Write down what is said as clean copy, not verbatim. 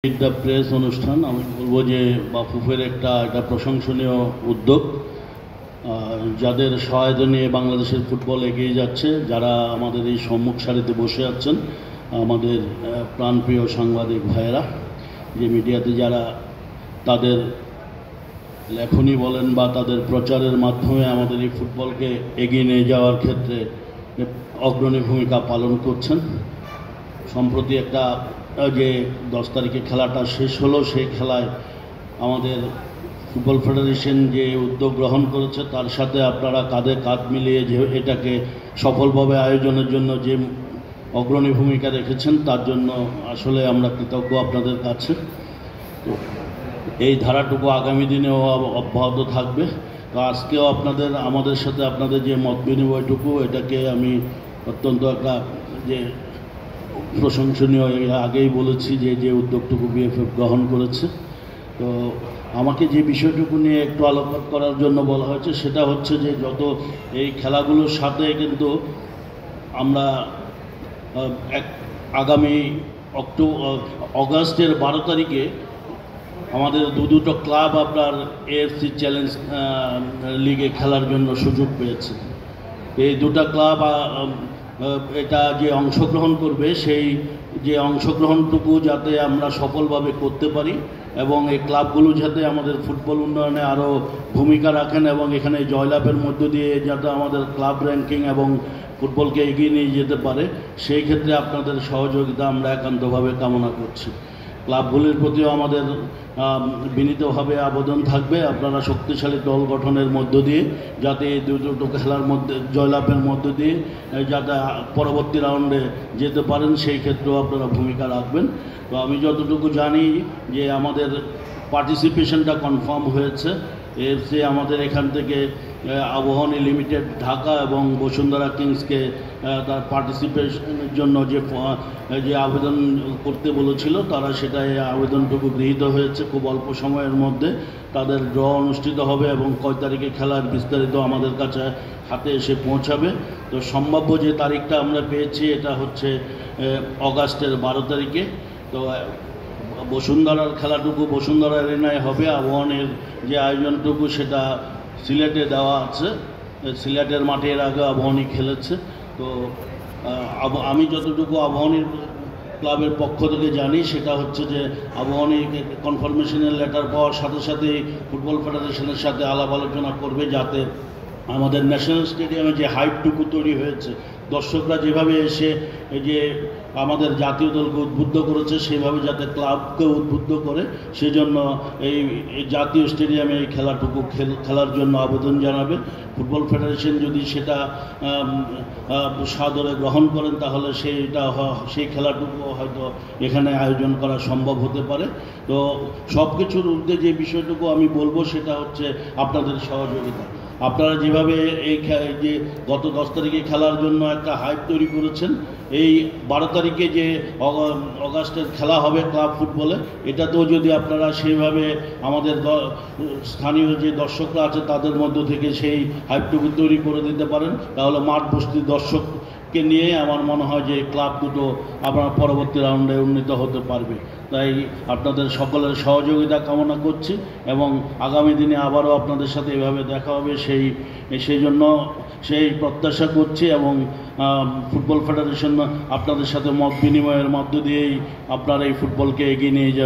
The press অনুষ্ঠান আমি বলবো যে বাফুফের এটা প্রশংসনীয় উদ্যোগ, যাদের সহায়তা নিয়ে বাংলাদেশের ফুটবল এগিয়ে যাচ্ছে, যারা আমাদের এই সম্মুখ সারিতে বসে আছেন, আমাদের প্রাণপ্রিয় সাংবাদিক ভাইয়েরা, যে মিডিয়াতে যারা তাদের লেখনী বলেন বা তাদের প্রচারের মাধ্যমে আমাদের এই ফুটবলকে এগিয়ে নিয়ে যাওয়ার ক্ষেত্রে অগ্রণী ভূমিকা পালন করছেন। সম্প্রতি যে 10 তারিখে খেলাটা শেষ হলো, সেই খেলায় আমাদের ফুটবল ফেডারেশন যে উদ্যোগ গ্রহণ করেছে তার সাথে আপনারা কাঁধে কাঁধ মিলিয়ে যে এটাকে সফলভাবে আয়োজনের জন্য যে অগ্রণী ভূমিকা রেখেছেন তার জন্য আসলে আমরা কৃতজ্ঞ আপনাদের কাছে। তো এই ধারাটুকু আগামী দিনেও অব্যাহত থাকবে। তো আজকেও আমাদের সাথে আপনাদের যে মত বিনিময়টুকু, এটাকে আমি অত্যন্ত যে প্রশংসনীয়, আগেই বলেছি যে উদ্যোগটুকু বিএফএফ গ্রহণ করেছে। তো আমাকে যে বিষয়টুকু নিয়ে একটু আলোকপাত করার জন্য বলা হয়েছে সেটা হচ্ছে যে যত এই খেলাগুলোর সাথে কিন্তু আমরা আগামী অগাস্টের 12 তারিখে আমাদের দুটো ক্লাব আপনার এএফসি চ্যালেঞ্জ লিগে খেলার জন্য সুযোগ পেয়েছে। এই দুটো ক্লাব এটা যে অংশগ্রহণ করবে, সেই যে অংশগ্রহণটুকু যাতে আমরা সফলভাবে করতে পারি এবং এই ক্লাবগুলো যাতে আমাদের ফুটবল উন্নয়নে আরও ভূমিকা রাখেন এবং এখানে জয়লাভের মধ্য দিয়ে যাতে আমাদের ক্লাব র্যাঙ্কিং এবং ফুটবলকে এগিয়ে নিয়ে যেতে পারে, সেই ক্ষেত্রে আপনাদের সহযোগিতা আমরা একান্তভাবে কামনা করছি। ক্লাবগুলির প্রতিও আমাদের বিনীতভাবে আবেদন থাকবে, আপনারা শক্তিশালী দল গঠনের মধ্য দিয়ে যাতে এই দুটো খেলার মধ্যে জয়লাভের মধ্য দিয়ে যাতে পরবর্তী রাউন্ডে যেতে পারেন, সেই ক্ষেত্রেও আপনারা ভূমিকা রাখবেন। তো আমি যতটুকু জানি যে আমাদের পার্টিসিপেশনটা কনফার্ম হয়েছে। এফসি আমাদের এখান থেকে আবাহনী লিমিটেড ঢাকা এবং বসুন্ধরা কিংসকে তার পার্টিসিপেশনের জন্য যে আবেদন করতে বলেছিল, তারা সেটাই আবেদনটুকু গৃহীত হয়েছে। খুব অল্প সময়ের মধ্যে তাদের ড্র অনুষ্ঠিত হবে এবং কয় তারিখে খেলার বিস্তারিত আমাদের কাছে হাতে এসে পৌঁছাবে। তো সম্ভাব্য যে তারিখটা আমরা পেয়েছি এটা হচ্ছে অগাস্টের 12 তারিখে। তো বসুন্ধরার খেলাটুকু বসুন্ধরা এরিনায় হবে, আবাহনীর যে আয়োজনটুকু সেটা সিলেটে দেওয়া আছে। সিলেটের মাঠে এর আগে আবাহনী খেলেছে। তো আমি যতটুকু আবাহনীর ক্লাবের পক্ষ থেকে জানি সেটা হচ্ছে যে আবাহনী কনফার্মেশনের লেটার পাওয়ার সাথে সাথেই ফুটবল ফেডারেশনের সাথে আলাপ আলোচনা করবে যাতে আমাদের ন্যাশনাল স্টেডিয়ামে যে হাইপটুকু তৈরি হয়েছে, দর্শকরা যেভাবে এসে এই যে আমাদের জাতীয় দলকে উদ্বুদ্ধ করেছে সেভাবে যাতে ক্লাবকে উদ্বুদ্ধ করে, সেজন্য এই জাতীয় স্টেডিয়ামে এই খেলাটুকু খেলার জন্য আবেদন জানাবে। ফুটবল ফেডারেশন যদি সেটা সাদরে গ্রহণ করেন তাহলে সেই খেলাটুকু হয়তো এখানে আয়োজন করা সম্ভব হতে পারে। তো সব কিছুর ঊর্ধ্বে যে বিষয়টুকু আমি বলবো সেটা হচ্ছে আপনাদের সহযোগিতা। আপনারা যেভাবে যে গত 10 তারিখে খেলার জন্য একটা হাইপ তৈরি করেছেন, এই 12 তারিখে যে অগাস্টের খেলা হবে ক্লাব ফুটবলে, এটাতেও যদি আপনারা সেইভাবে আমাদের স্থানীয় যে দর্শকরা আছে তাদের মধ্য থেকে সেই হাইপটুকু তৈরি করে দিতে পারেন, তাহলে মাঠ বস্তির দর্শককে নিয়ে আমার মনে হয় যে ক্লাব দুটো আপনার পরবর্তী রাউন্ডে উন্নীত হতে পারবে। তাই আপনাদের সকলের সহযোগিতা কামনা করছি এবং আগামী দিনে আবারও আপনাদের সাথে এভাবে দেখা হবে সেই জন্য সেই প্রত্যাশা করছি এবং ফুটবল ফেডারেশন আপনাদের সাথে মত বিনিময়ের মধ্য দিয়েই আপনারা এই ফুটবলকে এগিয়ে নিয়ে যাবেন।